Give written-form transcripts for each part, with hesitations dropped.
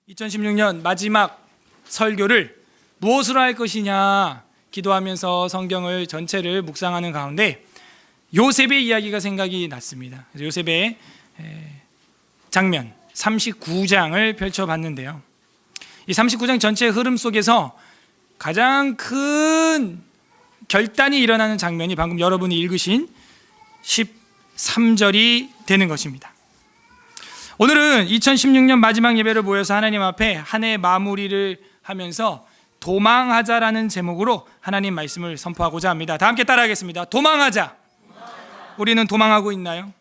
2016년 마지막 설교를 무엇으로 할 것이냐 기도하면서 성경을 전체를 묵상하는 가운데 요셉의 이야기가 생각이 났습니다. 요셉의 장면 39장을 펼쳐봤는데요. 이 39장 전체의 흐름 속에서 가장 큰 결단이 일어나는 장면이 방금 여러분이 읽으신 13절이 되는 것입니다. 오늘은 2016년 마지막 예배를 모여서 하나님 앞에 한 해 마무리를 하면서 도망하자라는 제목으로 하나님 말씀을 선포하고자 합니다. 다 함께 따라하겠습니다. 도망하자. 우리는 도망하고 있나요?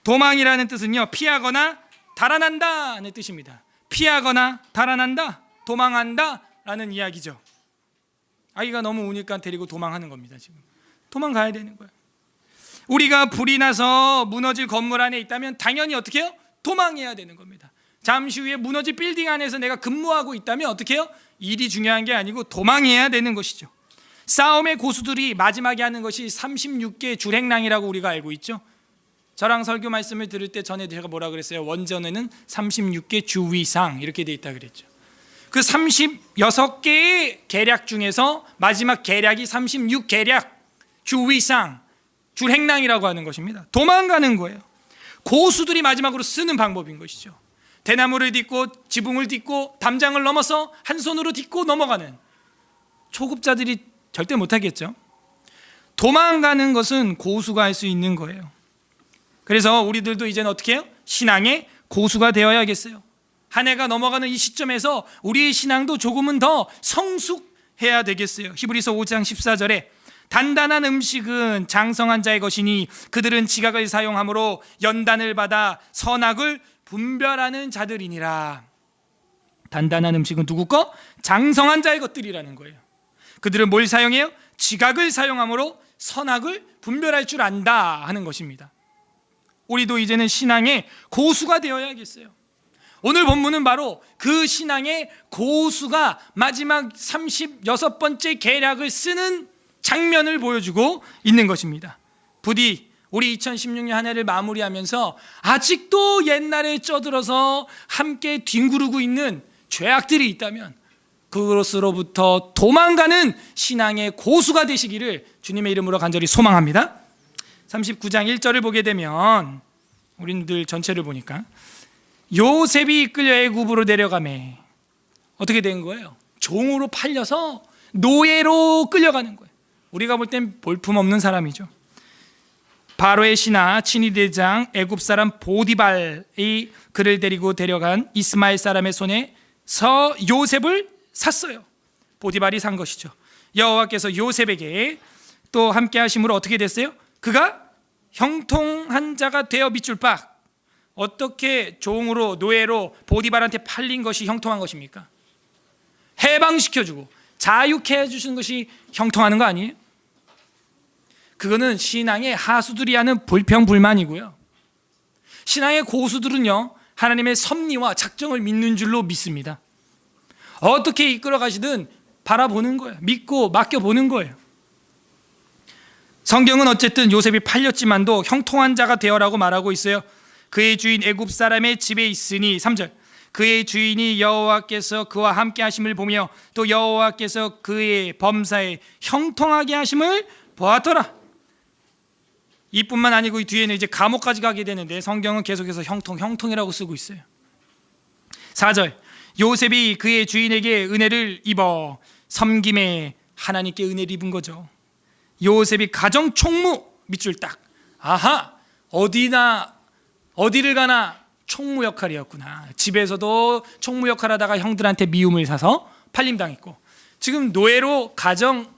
도망이라는 뜻은요, 피하거나 달아난다는 뜻입니다. 피하거나 달아난다, 도망한다 라는 이야기죠. 아이가 너무 우니까 데리고 도망하는 겁니다. 지금 도망가야 되는 거예요. 우리가 불이 나서 무너질 건물 안에 있다면 당연히 어떻게 해요? 도망해야 되는 겁니다. 잠시 후에 무너질 빌딩 안에서 내가 근무하고 있다면 어떻게 해요? 일이 중요한 게 아니고 도망해야 되는 것이죠. 싸움의 고수들이 마지막에 하는 것이 36개 줄행랑이라고 우리가 알고 있죠. 저랑 설교 말씀을 들을 때 전에 제가 뭐라 그랬어요? 원전에는 36개 주위상 이렇게 돼 있다 그랬죠. 그 36개의 계략 중에서 마지막 계략이 36계략 주위상 줄행랑이라고 하는 것입니다. 도망가는 거예요. 고수들이 마지막으로 쓰는 방법인 것이죠. 대나무를 딛고 지붕을 딛고 담장을 넘어서 한 손으로 딛고 넘어가는 초급자들이 절대 못하겠죠. 도망가는 것은 고수가 할 수 있는 거예요. 그래서 우리들도 이제는 어떻게 해요? 신앙의 고수가 되어야겠어요. 한 해가 넘어가는 이 시점에서 우리의 신앙도 조금은 더 성숙해야 되겠어요. 히브리서 5장 14절에 단단한 음식은 장성한 자의 것이니 그들은 지각을 사용함으로 연단을 받아 선악을 분별하는 자들이니라. 단단한 음식은 누구 거? 장성한 자의 것들이라는 거예요. 그들은 뭘 사용해요? 지각을 사용함으로 선악을 분별할 줄 안다 하는 것입니다. 우리도 이제는 신앙의 고수가 되어야겠어요. 오늘 본문은 바로 그 신앙의 고수가 마지막 36번째 계략을 쓰는 장면을 보여주고 있는 것입니다. 부디 우리 2016년 한 해를 마무리하면서 아직도 옛날에 쩌들어서 함께 뒹구르고 있는 죄악들이 있다면 그것으로부터 도망가는 신앙의 고수가 되시기를 주님의 이름으로 간절히 소망합니다. 39장 1절을 보게 되면 우리들 전체를 보니까 요셉이 이끌려 애굽으로 내려가매 어떻게 된 거예요? 종으로 팔려서 노예로 끌려가는 거예요. 우리가 볼 땐 볼품없는 사람이죠. 바로의 신하 친위 대장 애굽 사람 보디발이 그를 데리고 데려간 이스마엘 사람의 손에서 요셉을 샀어요. 보디발이 산 것이죠. 여호와께서 요셉에게 또 함께 하심으로 어떻게 됐어요? 그가 형통한 자가 되어 밑줄 박. 어떻게 종으로 노예로 보디발한테 팔린 것이 형통한 것입니까? 해방시켜주고 자유케 해주시는 것이 형통하는 거 아니에요? 그거는 신앙의 하수들이 하는 불평불만이고요. 신앙의 고수들은요, 하나님의 섭리와 작정을 믿는 줄로 믿습니다. 어떻게 이끌어 가시든 바라보는 거예요. 믿고 맡겨보는 거예요. 성경은 어쨌든 요셉이 팔렸지만도 형통한 자가 되어라고 말하고 있어요. 그의 주인 애굽 사람의 집에 있으니 3절 그의 주인이 여호와께서 그와 함께 하심을 보며 또 여호와께서 그의 범사에 형통하게 하심을 보았더라. 이뿐만 아니고 이 뒤에는 이제 감옥까지 가게 되는데 성경은 계속해서 형통이라고 쓰고 있어요. 4절 요셉이 그의 주인에게 은혜를 입어 섬김에 하나님께 은혜를 입은 거죠. 요셉이 가정 총무 밑줄 딱. 아하, 어디를 가나 총무 역할이었구나. 집에서도 총무 역할 하다가 형들한테 미움을 사서 팔림당했고 지금 노예로 가정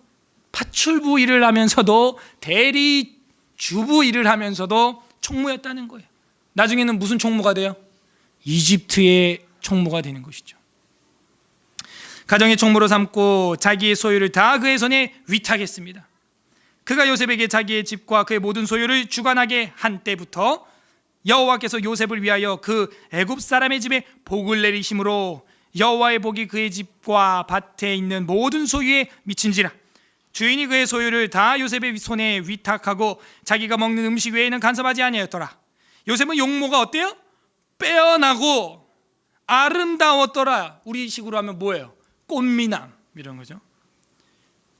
파출부 일을 하면서도 대리 주부 일을 하면서도 총무였다는 거예요. 나중에는 무슨 총무가 돼요? 이집트의 총무가 되는 것이죠. 가정의 총무로 삼고 자기의 소유를 다 그의 손에 위탁했습니다. 그가 요셉에게 자기의 집과 그의 모든 소유를 주관하게 한 때부터 여호와께서 요셉을 위하여 그 애굽 사람의 집에 복을 내리심으로 여호와의 복이 그의 집과 밭에 있는 모든 소유에 미친지라. 주인이 그의 소유를 다 요셉의 손에 위탁하고 자기가 먹는 음식 외에는 간섭하지 아니하였더라. 요셉은 용모가 어때요? 빼어나고 아름다웠더라. 우리 식으로 하면 뭐예요? 꽃미남 이런 거죠.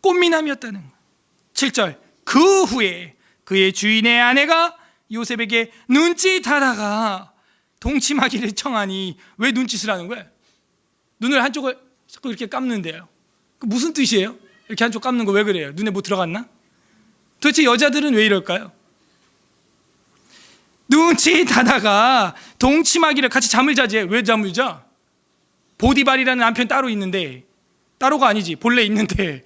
꽃미남이었다는 거예요. 7절 그 후에 그의 주인의 아내가 요셉에게 눈짓하다가 동침하기를 청하니. 왜 눈짓을 하는 거예요? 눈을 한쪽을 자꾸 이렇게 감는데요. 그 무슨 뜻이에요? 이렇게 한쪽 감는 거 왜 그래요? 눈에 뭐 들어갔나? 도대체 여자들은 왜 이럴까요? 눈짓하다가 동침하기를, 같이 잠을 자지. 왜 잠을 자? 보디발이라는 남편 따로 있는데, 따로가 아니지 본래 있는데.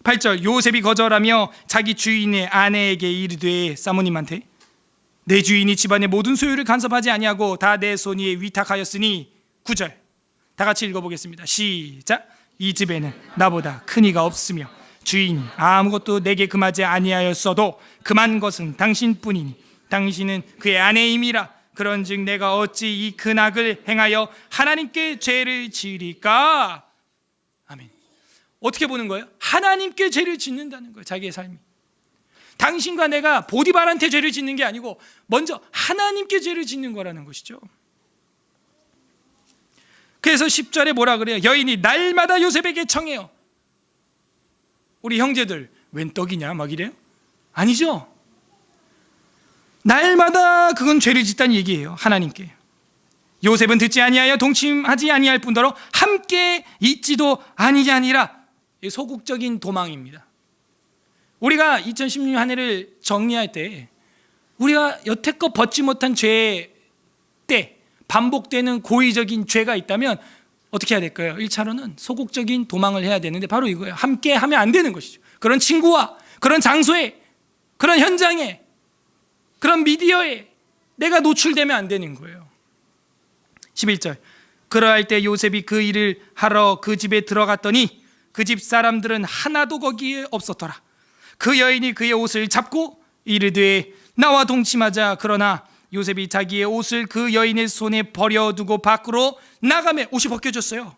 8절 요셉이 거절하며 자기 주인의 아내에게 이르되, 사모님한테 내 주인이 집안의 모든 소유를 간섭하지 아니하고 다 내 손 위에 위탁하였으니. 9절 다 같이 읽어보겠습니다. 시작. 이 집에는 나보다 큰 이가 없으며 주인이 아무것도 내게 금하지 아니하였어도 금한 것은 당신뿐이니 당신은 그의 아내임이라. 그런즉 내가 어찌 이 큰 악을 행하여 하나님께 죄를 지으리까. 아멘. 어떻게 보는 거예요? 하나님께 죄를 짓는다는 거예요. 자기의 삶이. 당신과 내가 보디발한테 죄를 짓는 게 아니고 먼저 하나님께 죄를 짓는 거라는 것이죠. 그래서 10절에 뭐라 그래요? 여인이 날마다 요셉에게 청해요. 우리 형제들 웬 떡이냐 막 이래요? 아니죠. 날마다 그건 죄를 짓다는 얘기예요. 하나님께. 요셉은 듣지 아니하여 동침하지 아니할 뿐더러 함께 있지도 아니하니라. 소극적인 도망입니다. 우리가 2016년 한 해를 정리할 때 우리가 여태껏 벗지 못한 죄 때 반복되는 고의적인 죄가 있다면 어떻게 해야 될까요? 1차로는 소극적인 도망을 해야 되는데 바로 이거예요. 함께 하면 안 되는 것이죠. 그런 친구와 그런 장소에, 그런 현장에, 그런 미디어에 내가 노출되면 안 되는 거예요. 11절 그러할 때 요셉이 그 일을 하러 그 집에 들어갔더니 그 집 사람들은 하나도 거기에 없었더라. 그 여인이 그의 옷을 잡고 이르되 나와 동침하자. 그러나 요셉이 자기의 옷을 그 여인의 손에 버려두고 밖으로 나가매. 옷이 벗겨졌어요.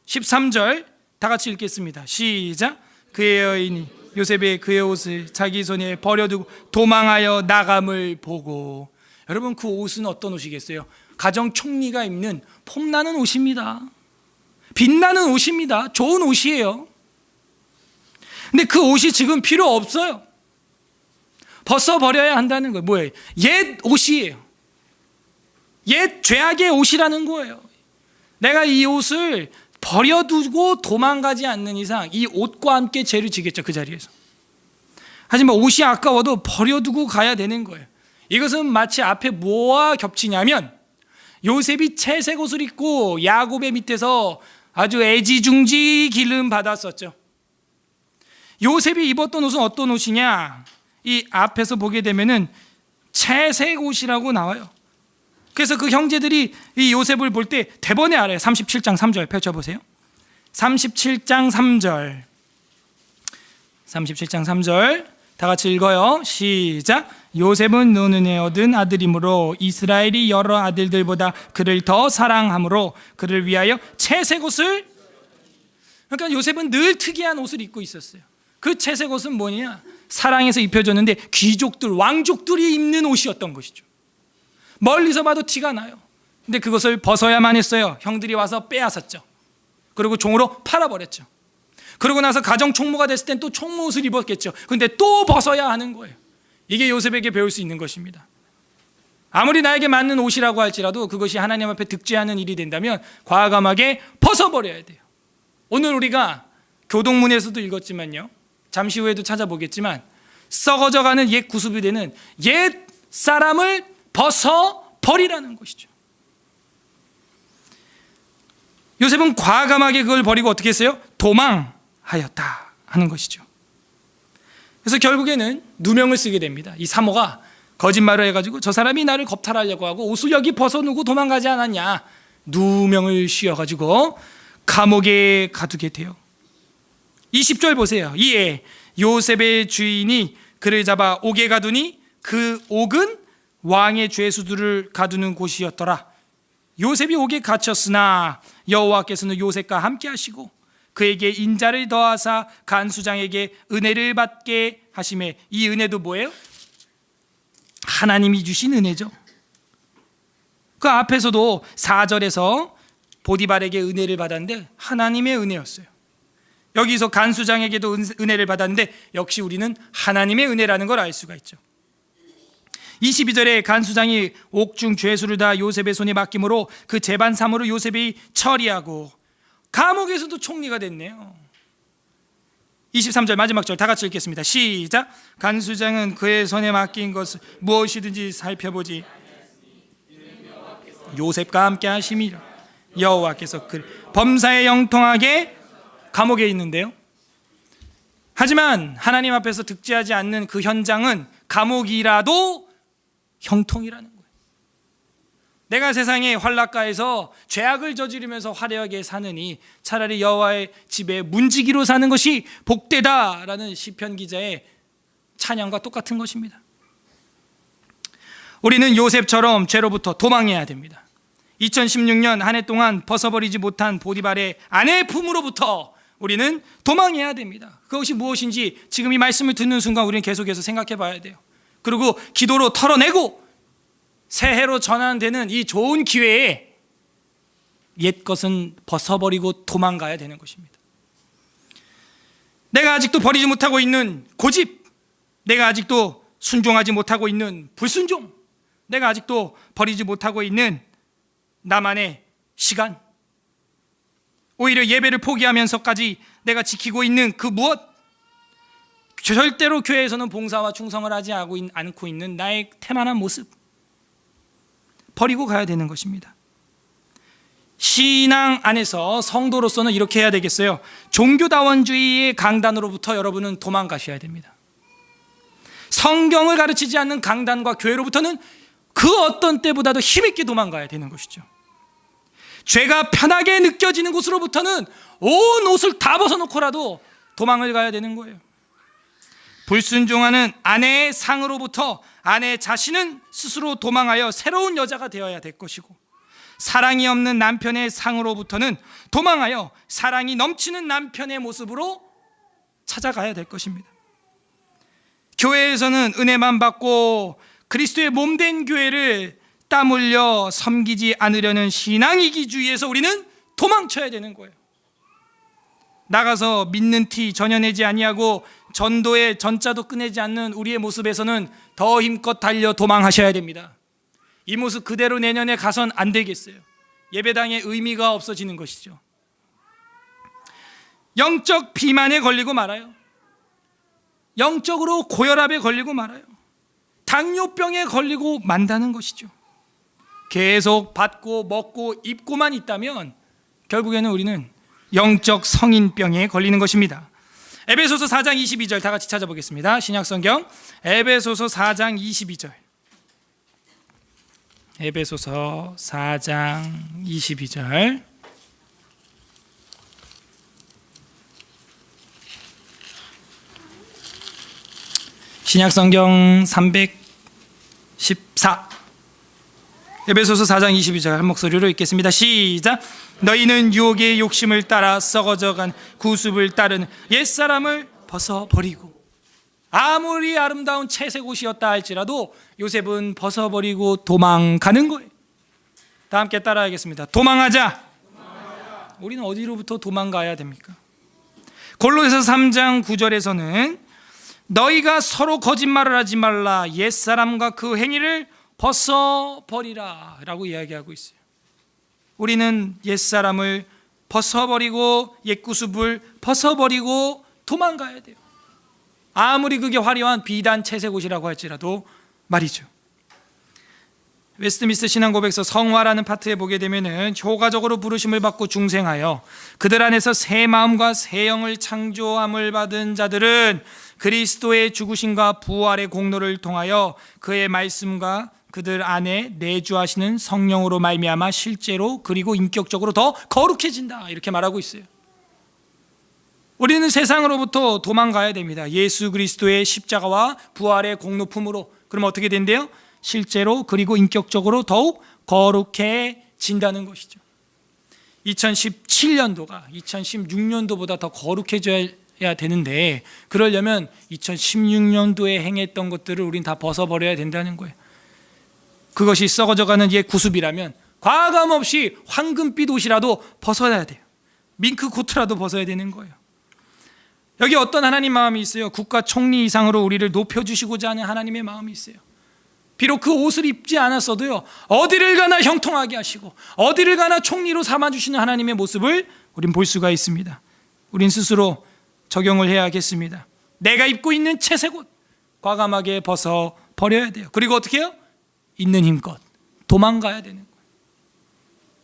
13절 다 같이 읽겠습니다. 시작. 그의 여인이 요셉의 그의 옷을 자기 손에 버려두고 도망하여 나감을 보고. 여러분 그 옷은 어떤 옷이겠어요? 가정 총리가 입는 폼나는 옷입니다. 빛나는 옷입니다. 좋은 옷이에요. 근데 그 옷이 지금 필요 없어요. 벗어버려야 한다는 거예요. 뭐예요? 옛 옷이에요. 옛 죄악의 옷이라는 거예요. 내가 이 옷을 버려두고 도망가지 않는 이상 이 옷과 함께 죄를 지겠죠. 그 자리에서. 하지만 옷이 아까워도 버려두고 가야 되는 거예요. 이것은 마치 앞에 뭐와 겹치냐면 요셉이 채색 옷을 입고 야곱의 밑에서 아주 애지중지 기름 받았었죠. 요셉이 입었던 옷은 어떤 옷이냐? 이 앞에서 보게 되면은 채색 옷이라고 나와요. 그래서 그 형제들이 이 요셉을 볼 때 대번에 알아요. 37장 3절 펼쳐보세요. 37장 3절 37장 3절 다 같이 읽어요. 시작. 요셉은 노는에 얻은 아들이므로 이스라엘이 여러 아들들보다 그를 더 사랑하므로 그를 위하여 채색 옷을. 그러니까 요셉은 늘 특이한 옷을 입고 있었어요. 그 채색 옷은 뭐냐? 사랑해서 입혀졌는데 귀족들, 왕족들이 입는 옷이었던 것이죠. 멀리서 봐도 티가 나요. 근데 그것을 벗어야만 했어요. 형들이 와서 빼앗았죠. 그리고 종으로 팔아버렸죠. 그러고 나서 가정 총무가 됐을 땐 또 총무 옷을 입었겠죠. 근데 또 벗어야 하는 거예요. 이게 요셉에게 배울 수 있는 것입니다. 아무리 나에게 맞는 옷이라고 할지라도 그것이 하나님 앞에 득죄하는 일이 된다면 과감하게 벗어버려야 돼요. 오늘 우리가 교동문에서도 읽었지만요, 잠시 후에도 찾아보겠지만 썩어져가는 옛 구습이 되는 옛 사람을 벗어버리라는 것이죠. 요셉은 과감하게 그걸 버리고 어떻게 했어요? 도망하였다 하는 것이죠. 그래서 결국에는 누명을 쓰게 됩니다. 이 사모가 거짓말을 해가지고 저 사람이 나를 겁탈하려고 하고 옷을 여기 벗어놓고 도망가지 않았냐, 누명을 씌워가지고 감옥에 가두게 돼요. 20절 보세요. 이에 요셉의 주인이 그를 잡아 옥에 가두니 그 옥은 왕의 죄수들을 가두는 곳이었더라. 요셉이 옥에 갇혔으나 여호와께서는 요셉과 함께 하시고 그에게 인자를 더하사 간수장에게 은혜를 받게 하심에. 이 은혜도 뭐예요? 하나님이 주신 은혜죠. 그 앞에서도 4절에서 보디발에게 은혜를 받았는데 하나님의 은혜였어요. 여기서 간수장에게도 은혜를 받았는데 역시 우리는 하나님의 은혜라는 걸 알 수가 있죠. 22절에 간수장이 옥중 죄수를 다 요셉의 손에 맡김으로 그 재반삼으로 요셉이 처리하고 감옥에서도 총리가 됐네요. 23절 마지막 절 다 같이 읽겠습니다. 시작. 간수장은 그의 손에 맡긴 것을 무엇이든지 살펴보지 요셉과 함께 하심이라. 여호와께서 그 범사에 영통하게 감옥에 있는데요. 하지만 하나님 앞에서 득죄하지 않는 그 현장은 감옥이라도 형통이라는 거예요. 내가 세상의 환락가에서 죄악을 저지르면서 화려하게 사느니 차라리 여호와의 집에 문지기로 사는 것이 복되다라는 시편 기자의 찬양과 똑같은 것입니다. 우리는 요셉처럼 죄로부터 도망해야 됩니다. 2016년 한 해 동안 벗어버리지 못한 보디발의 아내의 품으로부터 우리는 도망해야 됩니다. 그것이 무엇인지 지금 이 말씀을 듣는 순간 우리는 계속해서 생각해 봐야 돼요. 그리고 기도로 털어내고 새해로 전환되는 이 좋은 기회에 옛 것은 벗어버리고 도망가야 되는 것입니다. 내가 아직도 버리지 못하고 있는 고집, 내가 아직도 순종하지 못하고 있는 불순종, 내가 아직도 버리지 못하고 있는 나만의 시간, 오히려 예배를 포기하면서까지 내가 지키고 있는 그 무엇, 절대로 교회에서는 봉사와 충성을 하지 않고 있는 나의 태만한 모습 버리고 가야 되는 것입니다. 신앙 안에서 성도로서는 이렇게 해야 되겠어요. 종교다원주의의 강단으로부터 여러분은 도망가셔야 됩니다. 성경을 가르치지 않는 강단과 교회로부터는 그 어떤 때보다도 힘있게 도망가야 되는 것이죠. 죄가 편하게 느껴지는 곳으로부터는 온 옷을 다 벗어놓고라도 도망을 가야 되는 거예요. 불순종하는 아내의 상으로부터 아내 자신은 스스로 도망하여 새로운 여자가 되어야 될 것이고, 사랑이 없는 남편의 상으로부터는 도망하여 사랑이 넘치는 남편의 모습으로 찾아가야 될 것입니다. 교회에서는 은혜만 받고 그리스도의 몸된 교회를 땀 흘려 섬기지 않으려는 신앙이기주의에서 우리는 도망쳐야 되는 거예요. 나가서 믿는 티 전혀 내지 아니하고 전도의 전자도 꺼내지 않는 우리의 모습에서는 더 힘껏 달려 도망하셔야 됩니다. 이 모습 그대로 내년에 가선 안 되겠어요. 예배당의 의미가 없어지는 것이죠. 영적 비만에 걸리고 말아요. 영적으로 고혈압에 걸리고 말아요. 당뇨병에 걸리고 만다는 것이죠. 계속 받고 먹고 입고만 있다면 결국에는 우리는 영적 성인병에 걸리는 것입니다. 에베소서 4장 22절 다 같이 찾아보겠습니다. 신약성경 에베소서 4장 22절. 에베소서 4장 22절. 신약성경 314. 에베소서 4장 22절 한 목소리로 읽겠습니다. 시작. 너희는 유혹의 욕심을 따라 썩어져간 구습을 따르는 옛사람을 벗어버리고. 아무리 아름다운 채색 옷이었다 할지라도 요셉은 벗어버리고 도망가는 거예요. 다 함께 따라하겠습니다. 도망하자. 우리는 어디로부터 도망가야 됩니까? 골로새서 3장 9절에서는 너희가 서로 거짓말을 하지 말라, 옛사람과 그 행위를 벗어버리라 라고 이야기하고 있어요. 우리는 옛사람을 벗어버리고 옛구습을 벗어버리고 도망가야 돼요. 아무리 그게 화려한 비단 채색 옷이라고 할지라도 말이죠. 웨스트민스터 신앙고백서 성화라는 파트에 보게 되면은 효과적으로 부르심을 받고 중생하여 그들 안에서 새 마음과 새 영을 창조함을 받은 자들은 그리스도의 죽으심과 부활의 공로를 통하여 그의 말씀과 그들 안에 내주하시는 성령으로 말미암아 실제로 그리고 인격적으로 더 거룩해진다 이렇게 말하고 있어요. 우리는 세상으로부터 도망가야 됩니다. 예수 그리스도의 십자가와 부활의 공로품으로. 그러면 어떻게 된대요? 실제로 그리고 인격적으로 더욱 거룩해진다는 것이죠. 2017년도가 2016년도보다 더 거룩해져야 되는데 그러려면 2016년도에 행했던 것들을 우린 다 벗어버려야 된다는 거예요. 그것이 썩어져가는 옛 구습이라면 과감 없이 황금빛 옷이라도 벗어야 돼요. 밍크 코트라도 벗어야 되는 거예요. 여기 어떤 하나님 마음이 있어요. 국가 총리 이상으로 우리를 높여주시고자 하는 하나님의 마음이 있어요. 비록 그 옷을 입지 않았어도요, 어디를 가나 형통하게 하시고 어디를 가나 총리로 삼아주시는 하나님의 모습을 우린 볼 수가 있습니다. 우린 스스로 적용을 해야겠습니다. 내가 입고 있는 채색 옷 과감하게 벗어 버려야 돼요. 그리고 어떻게 해요? 있는 힘껏 도망가야 되는 거예요.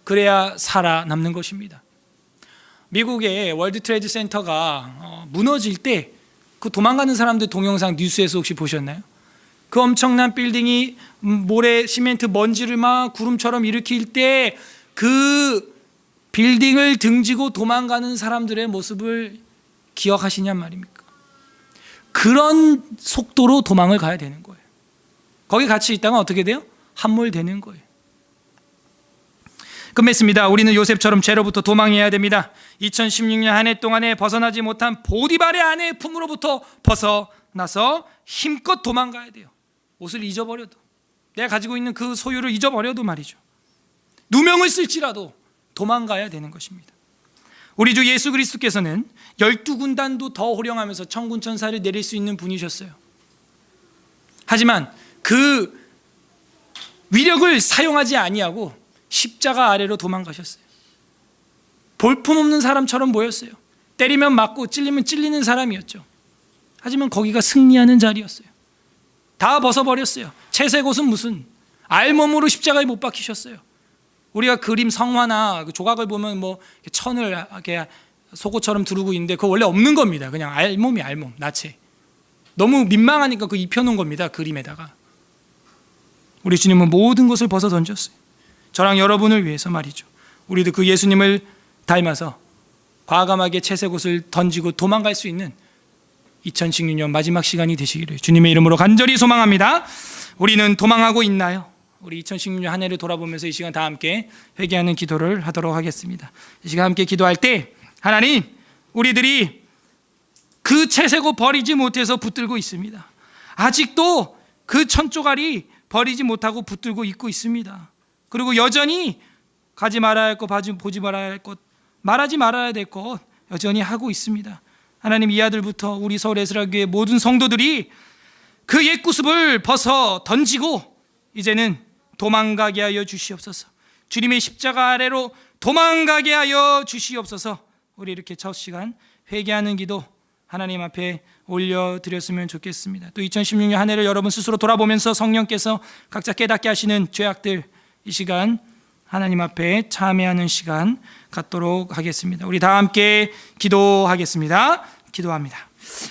그래야 살아남는 것입니다. 미국의 월드 트레이드 센터가 무너질 때 그 도망가는 사람들 동영상 뉴스에서 혹시 보셨나요? 그 엄청난 빌딩이 모래, 시멘트, 먼지를 막 구름처럼 일으킬 때 그 빌딩을 등지고 도망가는 사람들의 모습을 기억하시냔 말입니까? 그런 속도로 도망을 가야 되는 거예요. 거기 같이 있다가 어떻게 돼요? 함몰되는 거예요. 끝맺습니다. 우리는 요셉처럼 죄로부터 도망해야 됩니다. 2016년 한 해 동안에 벗어나지 못한 보디발의 아내의 품으로부터 벗어나서 힘껏 도망가야 돼요. 옷을 잊어버려도, 내가 가지고 있는 그 소유를 잊어버려도 말이죠. 누명을 쓸지라도 도망가야 되는 것입니다. 우리 주 예수 그리스도께서는 12군단도 더 호령하면서 천군 천사를 내릴 수 있는 분이셨어요. 하지만 그 위력을 사용하지 아니하고 십자가 아래로 도망가셨어요. 볼품없는 사람처럼 보였어요. 때리면 맞고 찔리면 찔리는 사람이었죠. 하지만 거기가 승리하는 자리였어요. 다 벗어버렸어요. 채색 옷은 무슨 알몸으로 십자가에 못 박히셨어요. 우리가 그림 성화나 그 조각을 보면 뭐 천을 이렇게 속옷처럼 두르고 있는데 그거 원래 없는 겁니다. 그냥 알몸이 알몸, 나체. 너무 민망하니까 그 입혀놓은 겁니다. 그림에다가. 우리 주님은 모든 것을 벗어 던졌어요. 저랑 여러분을 위해서 말이죠. 우리도 그 예수님을 닮아서 과감하게 채색 옷을 던지고 도망갈 수 있는 2016년 마지막 시간이 되시기를 주님의 이름으로 간절히 소망합니다. 우리는 도망하고 있나요? 우리 2016년 한 해를 돌아보면서 이 시간 다 함께 회개하는 기도를 하도록 하겠습니다. 이 시간 함께 기도할 때 하나님, 우리들이 그 채색 옷 버리지 못해서 붙들고 있습니다. 아직도 그 천조가리 버리지 못하고 붙들고 입고 있습니다. 그리고 여전히 가지 말아야 할 것, 보지 말아야 할 것, 말하지 말아야 될 것 여전히 하고 있습니다. 하나님, 이 아들부터 우리 서울 에스라교회 모든 성도들이 그 옛 구습을 벗어 던지고 이제는 도망가게 하여 주시옵소서. 주님의 십자가 아래로 도망가게 하여 주시옵소서. 우리 이렇게 첫 시간 회개하는 기도 하나님 앞에 올려드렸으면 좋겠습니다. 또 2016년 한 해를 여러분 스스로 돌아보면서 성령께서 각자 깨닫게 하시는 죄악들, 이 시간 하나님 앞에 참회하는 시간 갖도록 하겠습니다. 우리 다 함께 기도하겠습니다. 기도합니다.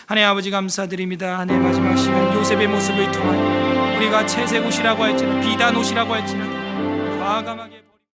하나님 아버지 감사드립니다. 한 해 마지막 시간 요셉의 모습을 통하여 우리가 채색 옷이라고 할지라도 비단 옷이라고 할지라도 과감하게